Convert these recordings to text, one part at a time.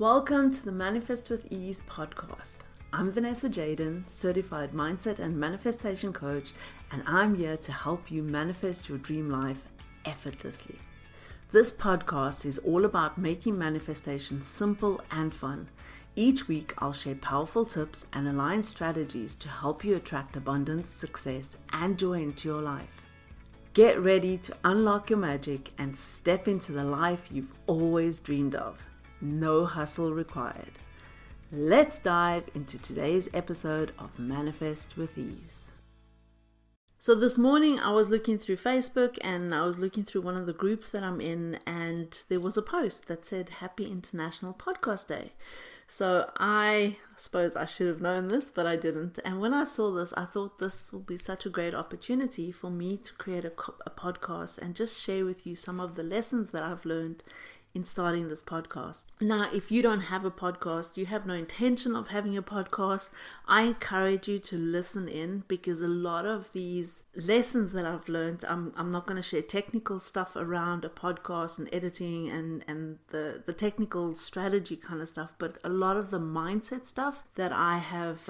Welcome to the Manifest with Ease podcast. I'm Vanessa Jaden, certified mindset and manifestation coach, and I'm here to help you manifest your dream life effortlessly. This podcast is all about making manifestation simple and fun. Each week, I'll share powerful tips and aligned strategies to help you attract abundance, success, and joy into your life. Get ready to unlock your magic and step into the life you've always dreamed of. No hustle required. Let's dive into today's episode of Manifest with Ease. So this morning I was looking through Facebook and I was looking through one of the groups that I'm in, and there was a post that said Happy International Podcast Day. So I suppose I should have known this, but I didn't. And when I saw this, I thought this will be such a great opportunity for me to create a podcast and just share with you some of the lessons that I've learned in starting this podcast. Now, if you don't have a podcast, you have no intention of having a podcast, I encourage you to listen in, because a lot of these lessons that I've learned, I'm not going to share technical stuff around a podcast and editing and the technical strategy kind of stuff, but a lot of the mindset stuff that I have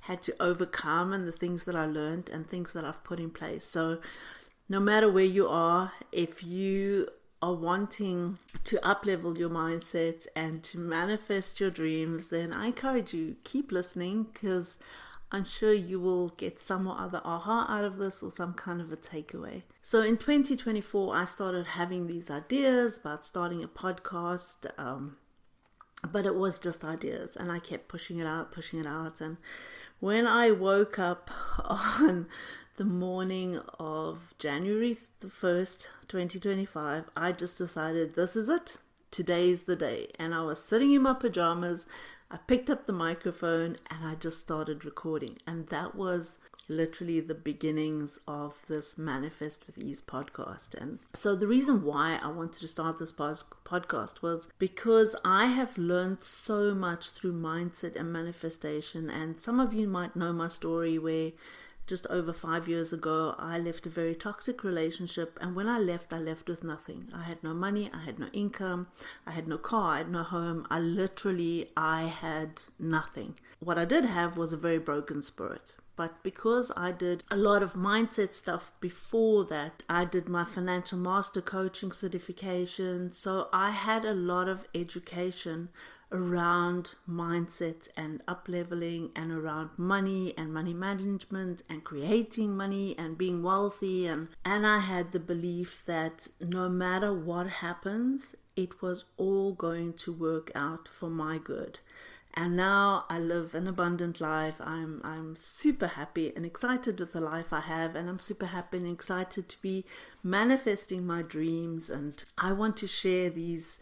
had to overcome, and the things that I learned and things that I've put in place. So no matter where you are, if you are wanting to up-level your mindset and to manifest your dreams, then I encourage you, keep listening, because I'm sure you will get some or other aha out of this, or some kind of a takeaway. So in 2024, I started having these ideas about starting a podcast, but it was just ideas, and I kept pushing it out. And when I woke up on the morning of January the 1st, 2025, I just decided this is it. Today's the day. And I was sitting in my pajamas. I picked up the microphone and I just started recording. And that was literally the beginnings of this Manifest with Ease podcast. And so the reason why I wanted to start this podcast was because I have learned so much through mindset and manifestation. And some of you might know my story, where just over 5 years ago, I left a very toxic relationship. And when I left with nothing. I had no money, I had no income, I had no car, I had no home. I had nothing. What I did have was a very broken spirit. But because I did a lot of mindset stuff before that, I did my financial master coaching certification. So I had a lot of education around mindset and up-leveling, and around money and money management and creating money and being wealthy. And I had the belief that no matter what happens, it was all going to work out for my good. And now I live an abundant life. I'm super happy and excited with the life I have, and I'm super happy and excited to be manifesting my dreams. And I want to share these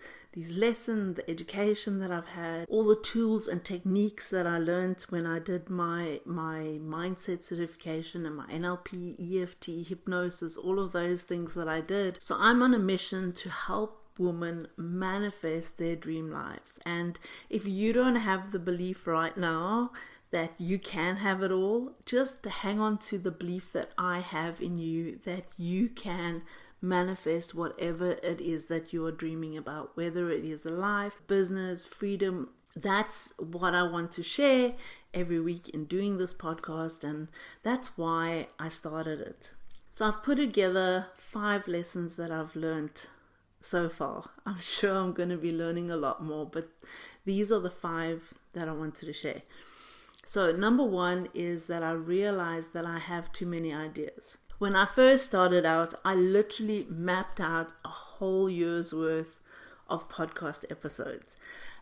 lessons, the education that I've had, all the tools and techniques that I learned when I did my mindset certification and my NLP, EFT, hypnosis, all of those things that I did. So I'm on a mission to help women manifest their dream lives. And if you don't have the belief right now that you can have it all, just hang on to the belief that I have in you, that you can manifest whatever it is that you are dreaming about, whether it is a life, business, freedom. That's what I want to share every week in doing this podcast, and that's why I started it. So I've put together 5 lessons that I've learned so far. I'm sure I'm going to be learning a lot more, but these are the 5 that I wanted to share. So number 1 is that I realized that I have too many ideas. When I first started out, I literally mapped out a whole year's worth of podcast episodes.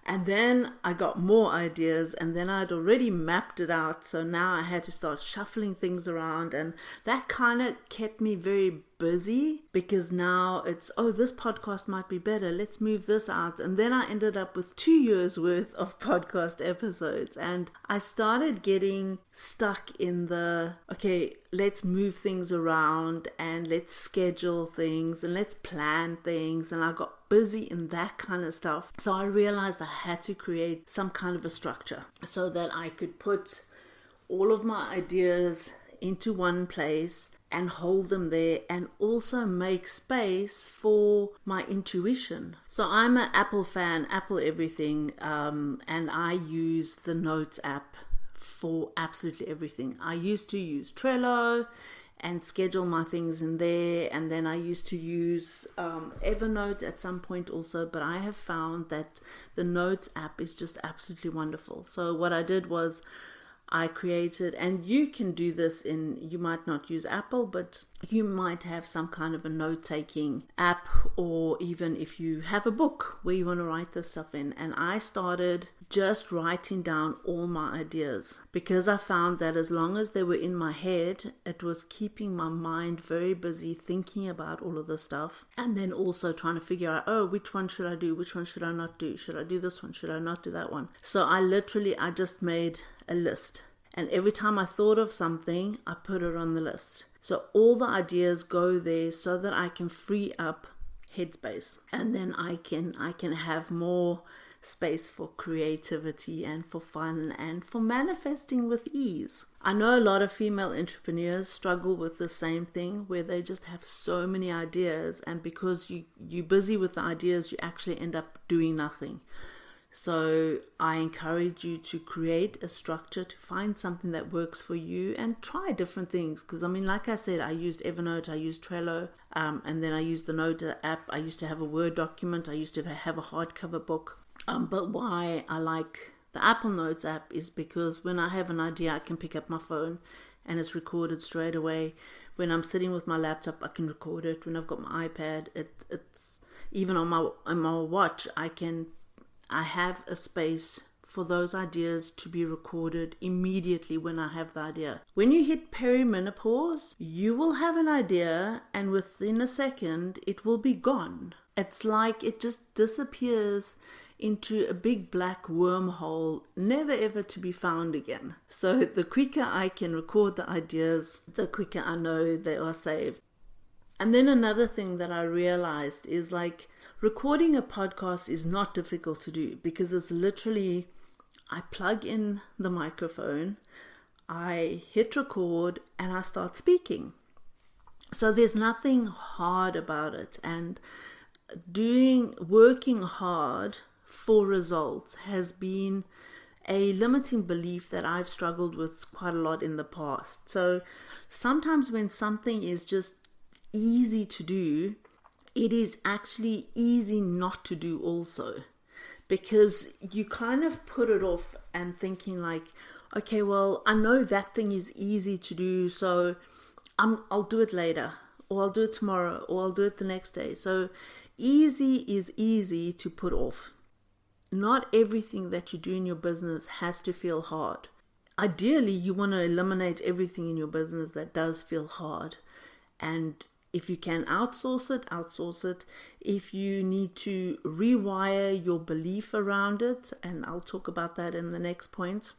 And then I got more ideas, and then I'd already mapped it out. So now I had to start shuffling things around, and that kind of kept me very busy, because now it's, this podcast might be better, let's move this out. And then I ended up with 2 years worth of podcast episodes, and I started getting stuck in let's move things around, and let's schedule things, and let's plan things. And I got busy in that kind of stuff. So I realized I had to create some kind of a structure so that I could put all of my ideas into one place and hold them there, and also make space for my intuition. So I'm an Apple fan, Apple everything, and I use the Notes app for absolutely everything. I used to use Trello and schedule my things in there, and then I used to use Evernote at some point also, but I have found that the Notes app is just absolutely wonderful. So what I did was I created, and you can do this you might not use Apple, but you might have some kind of a note-taking app, or even if you have a book where you want to write this stuff in. And I started just writing down all my ideas, because I found that as long as they were in my head, it was keeping my mind very busy thinking about all of this stuff, and then also trying to figure out, oh, which one should I do, which one should I not do, should I do this one, should I not do that one. So I just made a list, and every time I thought of something, I put it on the list. So all the ideas go there so that I can free up headspace, and then I can have more space for creativity and for fun and for manifesting with ease. I know a lot of female entrepreneurs struggle with the same thing, where they just have so many ideas, and because you're busy with the ideas, you actually end up doing nothing. So I encourage you to create a structure, to find something that works for you, and try different things. Because like I said, I used Evernote, I used Trello, and then I used the Note app. I used to have a Word document. I used to have a hardcover book. But why I like the Apple Notes app is because when I have an idea, I can pick up my phone and it's recorded straight away. When I'm sitting with my laptop, I can record it. When I've got my iPad, it's even on my watch, I have a space for those ideas to be recorded immediately when I have the idea. When you hit perimenopause, you will have an idea, and within a second, it will be gone. It's like it just disappears into a big black wormhole, never ever to be found again. So the quicker I can record the ideas, the quicker I know they are saved. And then another thing that I realized is, recording a podcast is not difficult to do, because it's literally, I plug in the microphone, I hit record, and I start speaking. So there's nothing hard about it. And working hard for results has been a limiting belief that I've struggled with quite a lot in the past. So sometimes when something is just easy to do, it is actually easy not to do also, because you kind of put it off and thinking okay, well, I know that thing is easy to do, so I'll do it later, or I'll do it tomorrow, or I'll do it the next day. So easy is easy to put off. Not everything that you do in your business has to feel hard. Ideally, you want to eliminate everything in your business that does feel hard. And if you can outsource it. If you need to rewire your belief around it, and I'll talk about that in the next point,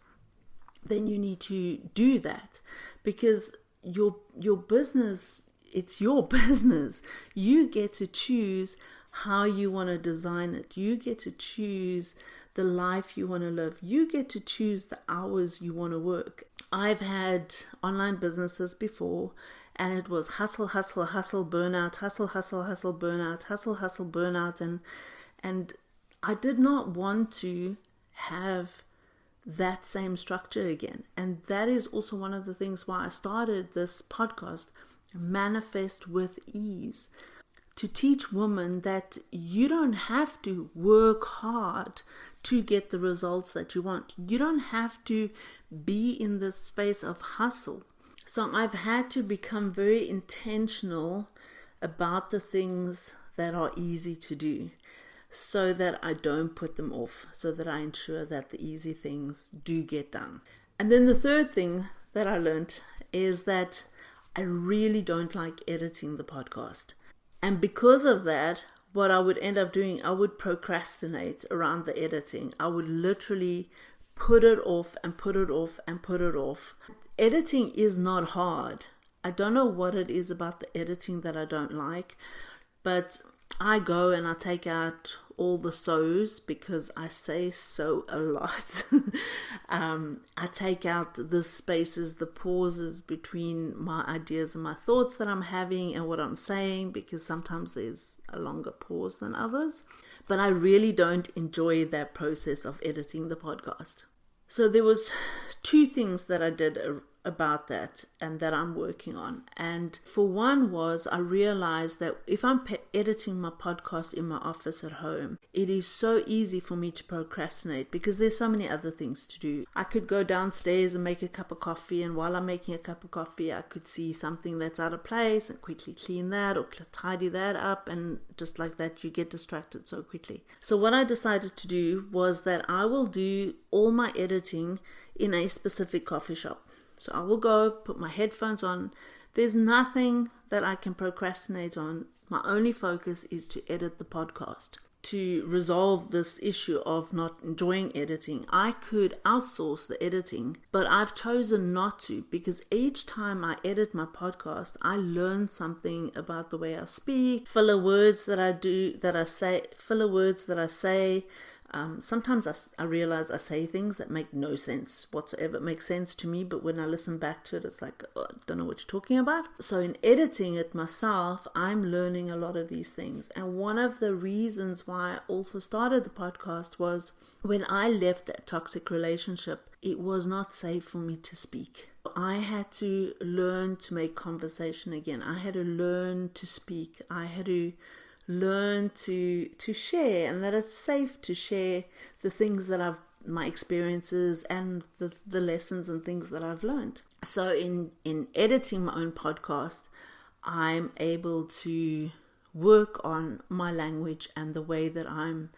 then you need to do that, because your business, it's your business. You get to choose how you want to design it. You get to choose the life you want to live. You get to choose the hours you want to work. I've had online businesses before, and it was hustle, hustle, hustle, burnout, hustle, hustle, hustle, burnout, hustle, hustle, burnout. And I did not want to have that same structure again. And that is also one of the things why I started this podcast, Manifest with Ease, to teach women that you don't have to work hard to get the results that you want. You don't have to be in this space of hustle. So I've had to become very intentional about the things that are easy to do, so that I don't put them off, so that I ensure that the easy things do get done. And then the third thing that I learned is that I really don't like editing the podcast. And because of that, what I would end up doing, I would procrastinate around the editing. I would literally put it off and put it off and put it off. Editing is not hard. I don't know what it is about the editing that I don't like, but I go and I take out all the so's because I say so a lot. I take out the spaces, the pauses between my ideas and my thoughts that I'm having and what I'm saying, because sometimes there's a longer pause than others. But I really don't enjoy that process of editing the podcast. So there was 2 things that I did about that and that I'm working on. And for one was, I realized that if I'm editing my podcast in my office at home, it is so easy for me to procrastinate because there's so many other things to do. I could go downstairs and make a cup of coffee, and while I'm making a cup of coffee, I could see something that's out of place and quickly clean that or tidy that up, and just like that you get distracted so quickly. So what I decided to do was that I will do all my editing in a specific coffee shop. So I will go, put my headphones on. There's nothing that I can procrastinate on. My only focus is to edit the podcast. To resolve this issue of not enjoying editing, I could outsource the editing, but I've chosen not to, because each time I edit my podcast, I learn something about the way I speak, filler words that I say. Sometimes I realize I say things that make no sense whatsoever. It makes sense to me, but when I listen back to it, it's like, oh, I don't know what you're talking about. So in editing it myself, I'm learning a lot of these things. And one of the reasons why I also started the podcast was when I left that toxic relationship, it was not safe for me to speak. I had to learn to make conversation again. I had to learn to speak. I had to learn to share, and that it's safe to share the things that my experiences and the lessons and things that I've learned. So in editing my own podcast, I'm able to work on my language and the way that I'm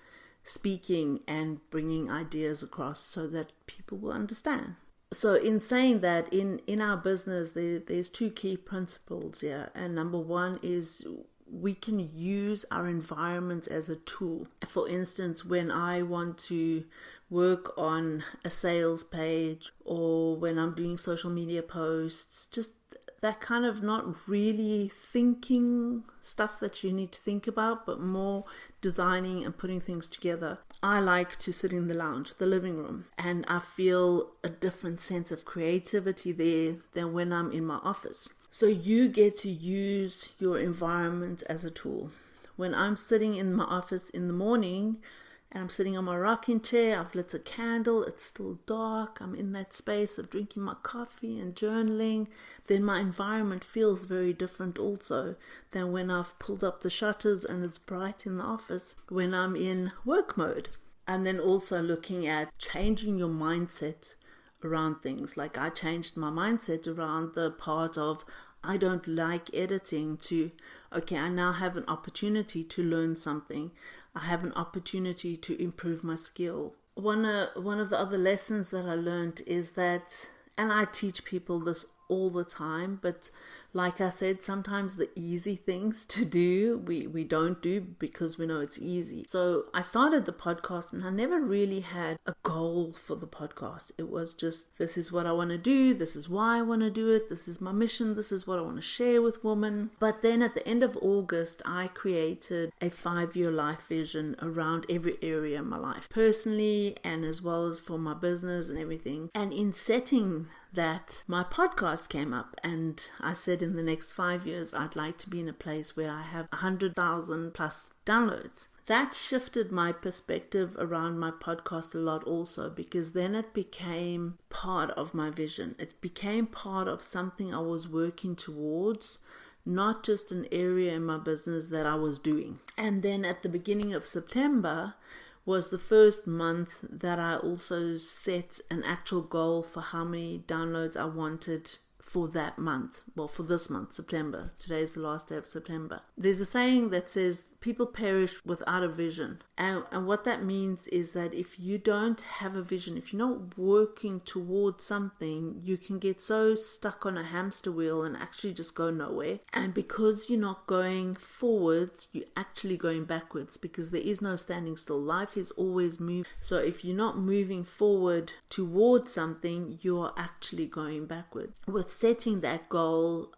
speaking and bringing ideas across so that people will understand. So in saying that, in our business, there's 2 key principles here. And number 1 is we can use our environment as a tool. For instance, when I want to work on a sales page, or when I'm doing social media posts, just that kind of not really thinking stuff that you need to think about, but more designing and putting things together. I like to sit in the lounge, the living room, and I feel a different sense of creativity there than when I'm in my office. So you get to use your environment as a tool. When I'm sitting in my office in the morning and I'm sitting on my rocking chair, I've lit a candle, it's still dark, I'm in that space of drinking my coffee and journaling, then my environment feels very different also than when I've pulled up the shutters and it's bright in the office when I'm in work mode. And then also looking at changing your mindset around things. Like I changed my mindset around the part of I don't like editing to, okay, I now have an opportunity to learn something. I have an opportunity to improve my skill. One of the other lessons that I learned is that, and I teach people this all the time, but like I said, sometimes the easy things to do, we don't do because we know it's easy. So I started the podcast and I never really had a goal for the podcast. It was just, this is what I want to do. This is why I want to do it. This is my mission. This is what I want to share with women. But then at the end of August, I created a 5-year life vision around every area in my life, personally and as well as for my business and everything. And in setting that, my podcast came up and I said in the next 5 years I'd like to be in a place where I have 100,000 plus downloads. That shifted my perspective around my podcast a lot also, because then it became part of my vision. It became part of something I was working towards, not just an area in my business that I was doing. And then at the beginning of September was the first month that I also set an actual goal for how many downloads I wanted for that month. Well, for this month, September. Today is the last day of September. There's a saying that says people perish without a vision. And what that means is that if you don't have a vision, if you're not working towards something, you can get so stuck on a hamster wheel and actually just go nowhere. And because you're not going forwards, you're actually going backwards, because there is no standing still. Life is always moving. So if you're not moving forward towards something, you are actually going backwards. With setting that goal,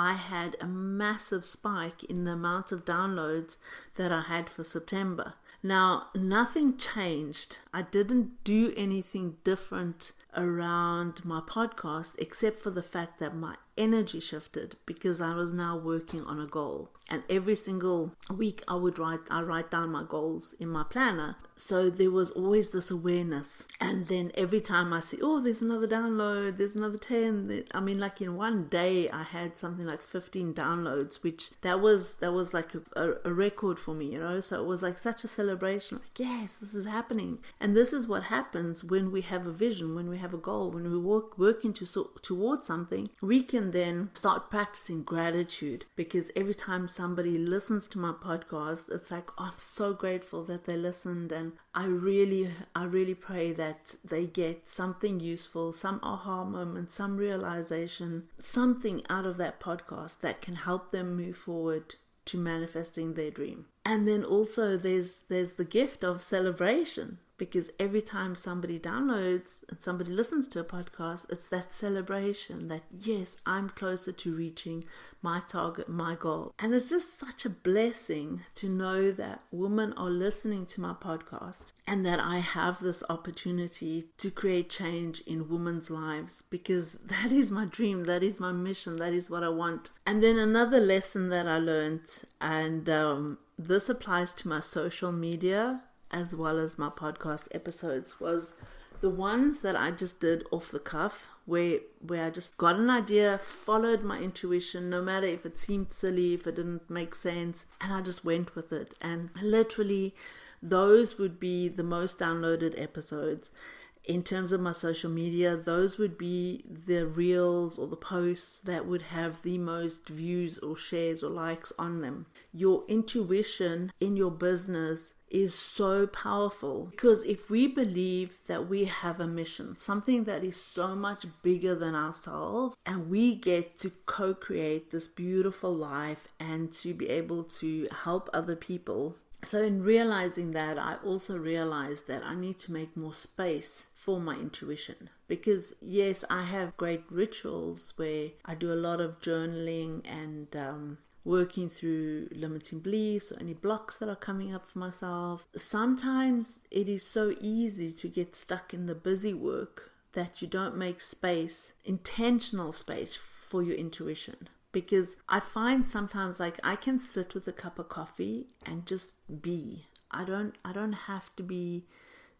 I had a massive spike in the amount of downloads that I had for September. Now, nothing changed. I didn't do anything different around my podcast except for the fact that my energy shifted because I was now working on a goal. And every single week I write down my goals in my planner. So there was always this awareness. And then every time I see, oh, there's another download, there's another 10. I mean, like in one day I had something like 15 downloads, which that was like a record for me, So it was like such a celebration. Like, yes, this is happening. And this is what happens when we have a vision, when we have a goal, when we working towards something. We can then start practicing gratitude, because every time somebody listens to my podcast, it's like, oh, I'm so grateful that they listened, and I really pray that they get something useful, some aha moment, some realization, something out of that podcast that can help them move forward to manifesting their dream. And then also there's the gift of celebration, because every time somebody downloads and somebody listens to a podcast, it's that celebration that, yes, I'm closer to reaching my target, my goal. And it's just such a blessing to know that women are listening to my podcast and that I have this opportunity to create change in women's lives, because that is my dream, that is my mission, that is what I want. And then another lesson that I learned, and this applies to my social media as well as my podcast episodes, was the ones that I just did off the cuff, where I just got an idea, followed my intuition, no matter if it seemed silly, if it didn't make sense, and I just went with it. And literally those would be the most downloaded episodes. In terms of my social media, those would be the reels or the posts that would have the most views or shares or likes on them. Your intuition in your business is so powerful, because if we believe that we have a mission, something that is so much bigger than ourselves, and we get to co-create this beautiful life and to be able to help other people. So in realizing that, I also realized that I need to make more space for my intuition, because yes, I have great rituals where I do a lot of journaling and working through limiting beliefs or any blocks that are coming up for myself. Sometimes it is so easy to get stuck in the busy work that you don't make space, intentional space for your intuition. Because I find sometimes, like, I can sit with a cup of coffee and just be. I don't have to be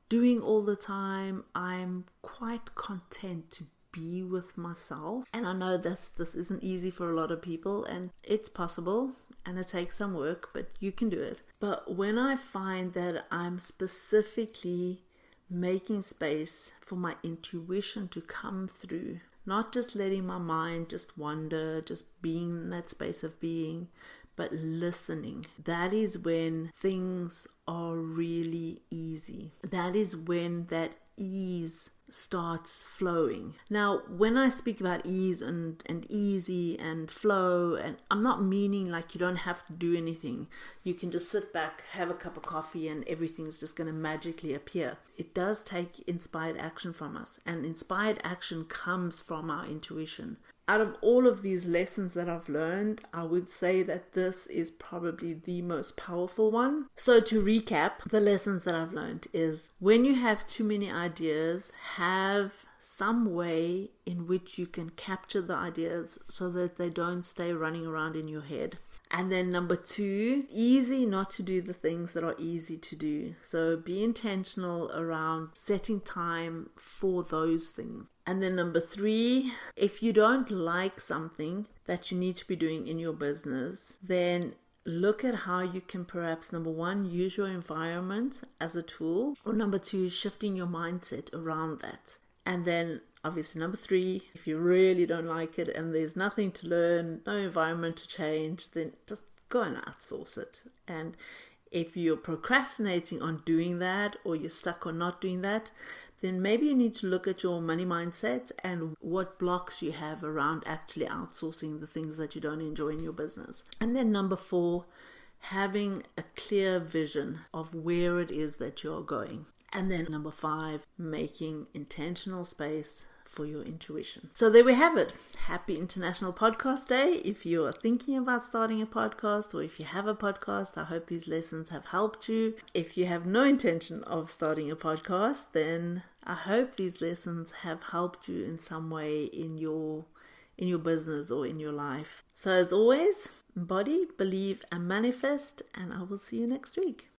doing all the time. I'm quite content to be with myself. And I know this isn't easy for a lot of people, and it's possible and it takes some work, but you can do it. But when I find that I'm specifically making space for my intuition to come through, not just letting my mind just wander, just being in that space of being, but listening. That is when things are really easy. That is when that ease starts flowing. Now, when I speak about ease and easy and flow, and I'm not meaning like you don't have to do anything. You can just sit back, have a cup of coffee, and everything's just going to magically appear. It does take inspired action from us, and inspired action comes from our intuition. Out of all of these lessons that I've learned, I would say that this is probably the most powerful one. So to recap, the lessons that I've learned is, when you have too many ideas, have some way in which you can capture the ideas so that they don't stay running around in your head. And then number 2, easy not to do the things that are easy to do. So be intentional around setting time for those things. And then number 3, if you don't like something that you need to be doing in your business, then look at how you can perhaps, number 1, use your environment as a tool, or number 2, shifting your mindset around that. And then obviously number 3, if you really don't like it and there's nothing to learn, no environment to change, then just go and outsource it. And if you're procrastinating on doing that, or you're stuck on not doing that, then maybe you need to look at your money mindset and what blocks you have around actually outsourcing the things that you don't enjoy in your business. And then number 4, having a clear vision of where it is that you're going. And then number 5, making intentional space for your intuition. So there we have it. Happy International Podcast Day. If you are thinking about starting a podcast, or if you have a podcast, I hope these lessons have helped you. If you have no intention of starting a podcast, then I hope these lessons have helped you in some way in your business or in your life. So as always, embody, believe, and manifest, and I will see you next week.